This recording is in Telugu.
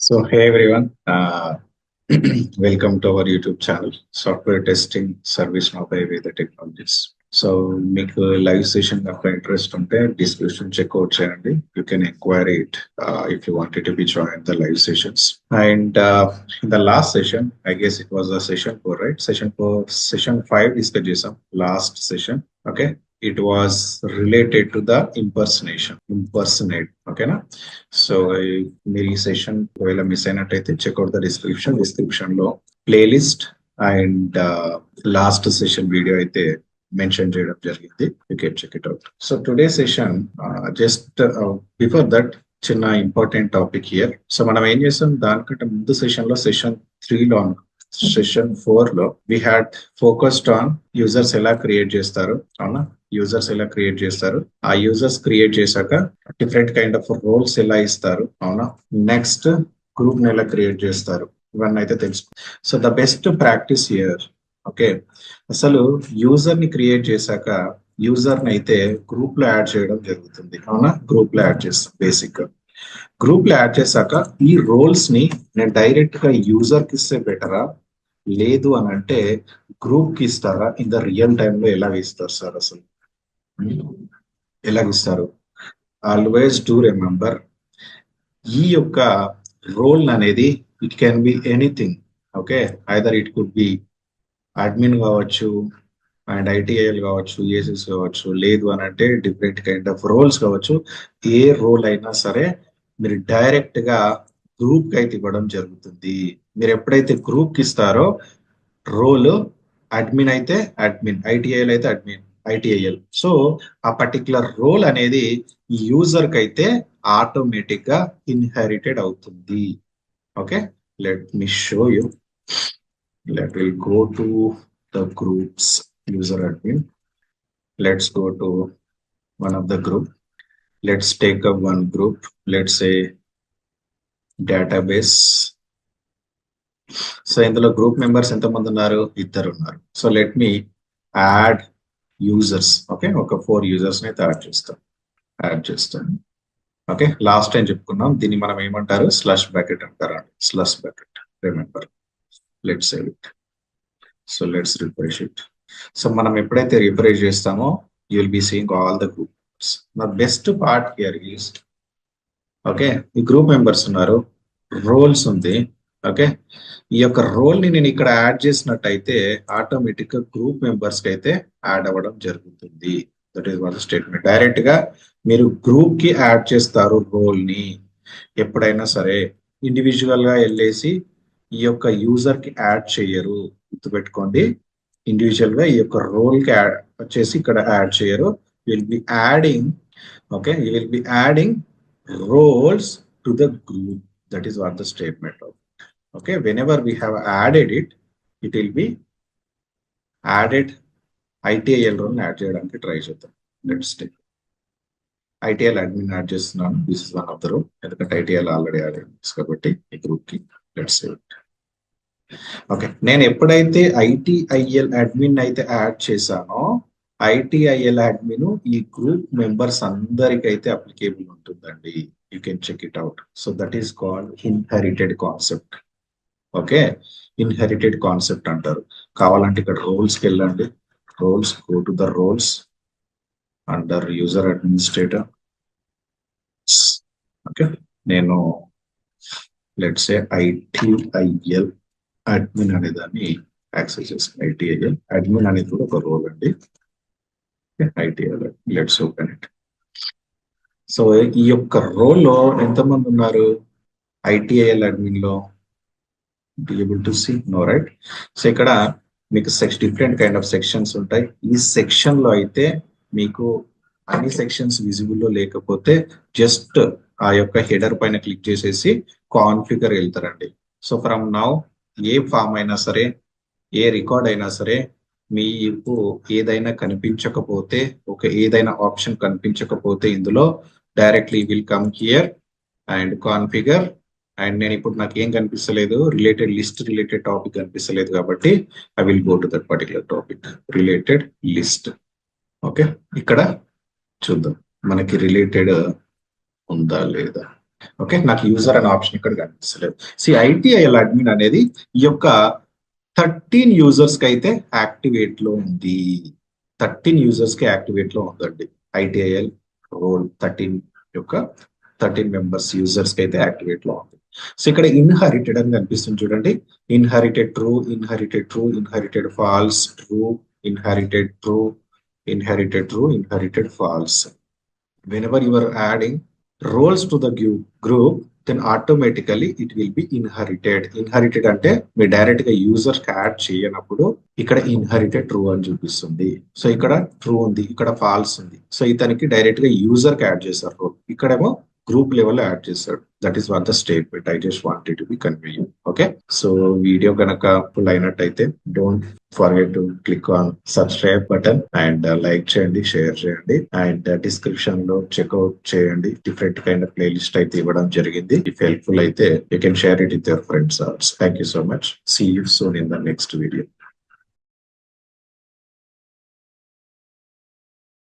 Hey everyone, welcome to our YouTube channel, Software Testing Service Now by Veda Technologies. So, మీకు లైవ్ సెషన్ కనుక ఇంట్రెస్ట్ ఉంటే డిస్క్రిప్షన్ చెక్అవుట్ చేయండి. You can inquire it if you wanted to be joined the live sessions. And in the last session, I guess it was a session 4, right? Session 5 discuss చేసాం last session. Okay. It was related to the impersonate. Okay na? So మీరు ఈ సెషన్ ఒకవేళ మిస్ అయినట్టయితే చెక్అవుట్ ద డిస్క్రిప్షన్ లో playlist and last session video అయితే మెన్షన్ చేయడం జరిగింది. You can check it out. So today session just before that చిన్న ఇంపార్టెంట్ టాపిక్ హియర్. సో మనం ఏం చేసాం, దానికంటే ముందు సెషన్ లో సెషన్ 3 సెషన్ 4 లో we had focused on users ఎలా క్రియేట్ చేస్తారు. అవునా, యూజర్స్ ఎలా క్రియేట్ చేస్తారు, ఆ యూజర్స్ క్రియేట్ చేశాక డిఫరెంట్ కైండ్ ఆఫ్ రోల్స్ ఎలా ఇస్తారు. అవునా, నెక్స్ట్ గ్రూప్ ని ఎలా క్రియేట్ చేస్తారు, ఇవన్నీ అయితే తెలుసు. So the best practice here. Okay, అసలు యూజర్ ని క్రియేట్ చేశాక యూజర్ ని అయితే గ్రూప్ లో యాడ్ చేయడం జరుగుతుంది. అవునా, గ్రూప్ లో యాడ్ చేస్తాం. బేసిక్ గా గ్రూప్ లో యాడ్ చేశాక ఈ రోల్స్ ని నేను డైరెక్ట్ గా యూజర్ కి ఇస్తే బెటరా, లేదు అని అంటే గ్రూప్ కి ఇస్తారా, ఇన్ ద రియల్ టైమ్ లో ఎలా ఇస్తారు సార్, అసలు ఎలాగిస్తారు? ఆల్వేస్ డూ రిమెంబర్, ఈ యొక్క రోల్ అనేది it can be anything. Okay, either it could be admin కావచ్చు, అండ్ ఐటీఐఎల్ కావచ్చు, ఏసెస్ కావచ్చు, లేదు అని అంటే డిఫరెంట్ కైండ్ ఆఫ్ రోల్స్ కావచ్చు. ఏ రోల్ అయినా సరే మీరు డైరెక్ట్ గా గ్రూప్ కి అయితే ఇవ్వడం జరుగుతుంది. మీరు ఎప్పుడైతే గ్రూప్ కి ఇస్తారో రోల్ అడ్మిన్ అయితే అడ్మిన్, ఐటీఐఎల్ అయితే అడ్మిన్, ఐటీఐఎల్. సో ఆ పర్టికులర్ రోల్ అనేది ఈ యూజర్ కి అయితే ఆటోమేటిక్ గా ఇన్హెరిటెడ్ అవుతుంది. Okay, let me show you. Let me go to the groups, user admin. Let's go to one of the group. Let's take up one group. Let's say database. So ఇందులో గ్రూప్ మెంబర్స్ ఎంతమంది ఉన్నారు? ఇద్దరు ఉన్నారు. So let me add users. Okay, ఒక 4 యూజర్స్ ని యాడ్ చేస్తాను. ఓకే, లాస్ట్ టైం చెప్పుకున్నాం, దీన్ని మనం ఏమంటారు, స్లష్ బ్రాకెట్ అంటారు. Slash bracket, remember. Let's save it. So let's refresh it. So మనం ఎప్పుడైతే రిఫ్రెష్ చేస్తామో you will be seeing all the groups. నా best part here is, okay, ఈ గ్రూప్ మెంబర్స్ ఉన్నారు, రోల్స్ ఉంది. ఓకే, ఈ యొక్క రోల్ ని నేను ఇక్కడ యాడ్ చేసినట్టయితే ఆటోమేటిక్ గా గ్రూప్ మెంబర్స్ కి అయితే యాడ్ అవ్వడం జరుగుతుంది. That is one statement. Direct గా మీరు గ్రూప్ కి యాడ్ చేస్తారు రోల్ ని. ఎప్పుడైనా సరే ఇండివిజువల్ గా వెళ్ళేసి ఈ యొక్క యూజర్ కి యాడ్ చేయరు, గుర్తుపెట్టుకోండి. ఇండివిజువల్ గా ఈ యొక్క రోల్ కి యాడ్ వచ్చేసి ఇక్కడ యాడ్ చేయరు. Will be adding, okay, you will be adding roles to the group. That is what the statement of. Okay, whenever we have added it, it will be added. ITIL role add చేయడానికి ట్రై చేద్దాం. Let's take ITIL admin add చేస్తున్నాను. This is one of the role, ఎందుకంటే ఐటీఎల్ ఆల్రెడీ యాడ్ అయింది కాబట్టి ఈ గ్రూప్ కి. Let's save it. ఓకే, నేను ఎప్పుడైతే ఐటీఐఎల్ అడ్మిన్ అయితే యాడ్ చేశానో ఐటీఐఎల్ అడ్మిన్ ఈ గ్రూప్ మెంబర్స్ అందరికైతే అప్లికేబుల్ ఉంటుందండి. You can check it out. So that is called inherited concept. Okay, inherited concept అంటారు. కావాలంటే ఇక్కడ రోల్స్కి వెళ్ళండి. Roles, go to the roles under user administrator. Okay, నేను లెట్స్ సే ఐటీఐఎల్ అడ్మిన్ అనే దాన్ని యాక్సెస్ చేస్తాను. ఐటీఐఎల్ అడ్మిన్ అనేది కూడా ఒక రోల్ అండి. ITIL, let's open it. So ఈ యొక్క రోల్లో ఎంతమంది ఉన్నారు ఐటీఐఎల్ అడ్మిన్ లో? Able to see? No, right? So ఇక్కడ మీకు డిఫరెంట్ కైండ్ ఆఫ్ సెక్షన్స్ ఉంటాయి. ఈ సెక్షన్ లో అయితే మీకు అన్ని సెక్షన్స్ విజిబుల్ లో లేకపోతే జస్ట్ ఆ యొక్క హెడర్ పైన క్లిక్ చేసేసి కాన్ఫిగర్ వెళ్తారండి. సో ఫ్రమ్ నౌ ఏ ఫామ్ అయినా సరే, ఏ రికార్డ్ అయినా సరే, మీకు ఏదైనా కనిపించకపోతే, ఏదైనా ఆప్షన్ కనిపించకపోతే ఇందులో directly will come here and configure. And నేను ఇప్పుడు నాకు ఏం కనిపిస్తలేదు, రిలేటెడ్ లిస్ట్, రిలేటెడ్ టాపిక్ కనిపిస్తలేదు కాబట్టి I will go to that particular topic, related list. Okay, ఇక్కడ చూద్దాం మనకి రిలేటెడ్ ఉందా లేదా. ఓకే, నాకు యూజర్ అనే ఆప్షన్ ఇక్కడ కనిపిస్తలేదు. ఐటీఐఎల్ అడ్మిన్ అనేది ఈ యొక్క 13 యూజర్స్ కి అయితే యాక్టివేట్ లో ఉంది. 13 యూజర్స్ కి యాక్టివేట్ లో ఉందండి. ఐటీఐఎల్ రోల్ 13 యొక్క 13 మెంబర్స్ యూజర్స్ కి అయితే యాక్టివేట్ లో ఉంది. సో ఇక్కడ ఇన్హెరిటెడ్ అని కనిపిస్తుంది చూడండి. Inherited true, inherited true, inherited false, true, inherited true, inherited true, inherited false. Whenever you are adding roles to the group, then automatically it will be inherited. Inherited అంటే మీరు డైరెక్ట్ గా యూజర్ కి యాడ్ చేయనప్పుడు ఇక్కడ ఇన్హెరిటెడ్ ట్రూ అని చూపిస్తుంది. సో ఇక్కడ ట్రూ ఉంది, ఇక్కడ ఫాల్స్ ఉంది. సో ఇతనికి డైరెక్ట్ గా యూజర్ కి యాడ్ చేశారు రోల్, ఇక్కడేమో గ్రూప్ లెవెల్ యాడ్ చేశాడు. That is what the statement. I just wanted to be convenient. Okay, so video కనుక ఫుల్ అయినట్టయితే don't forget to click on subscribe button and like చేయండి, షేర్ చేయండి అండ్ డిస్క్రిప్షన్ లో చెక్అవుట్ చేయండి. డిఫరెంట్ కైండ్ ఆఫ్ ప్లేలిస్ట్ అయితే ఇవ్వడం జరిగింది. ఇఫ్ హెల్ప్ఫుల్ అయితే you can share it with your friends also. Thank you so much. See you soon in the next video.